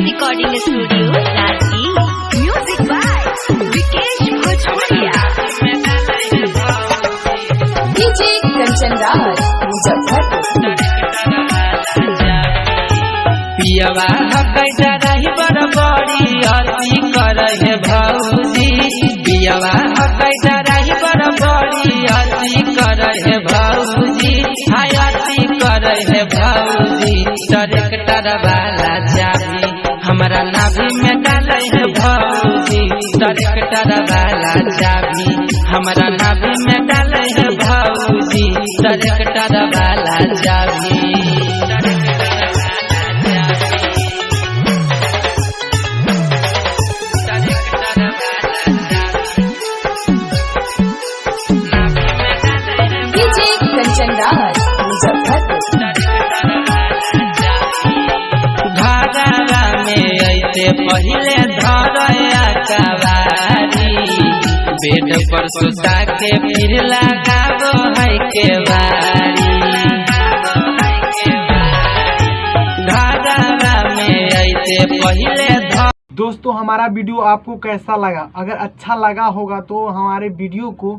Recording studio Ranchi. Music by Vikesh Bhojpuriya. DJ Kanchan Raj Muzaffarpur. पियवा हकैता रही बड़ बड़ी अति करे भौजी। पियवा हकैता रही बड़ बड़ी अति करे भौजी। हाय अति करे भौजी। ट्रैक्टर वाला चाबी हमरा नाभि में डाले है भौजी। ट्रैक्टर वाला चाबी हमरा नाभि में डाले है भौजी। ट्रैक्टर वाला चाबी डीजे कंचन राज मुजफ्फरपुर। घाघरा में ऐसे पहले धरया कवारी। बेड पर सुता के फिर लगाबो है केवारी। घाघरा में ऐसे पहले दोस्तों हमारा वीडियो आपको कैसा लगा? अगर अच्छा लगा होगा तो हमारे वीडियो को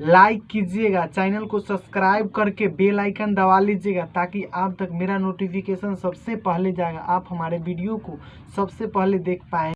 लाइक कीजिएगा, चैनल को सब्सक्राइब करके बेल आइकन दबा लीजिएगा ताकि आप तक मेरा नोटिफिकेशन सबसे पहले जाएगा, आप हमारे वीडियो को सबसे पहले देख पाएँ।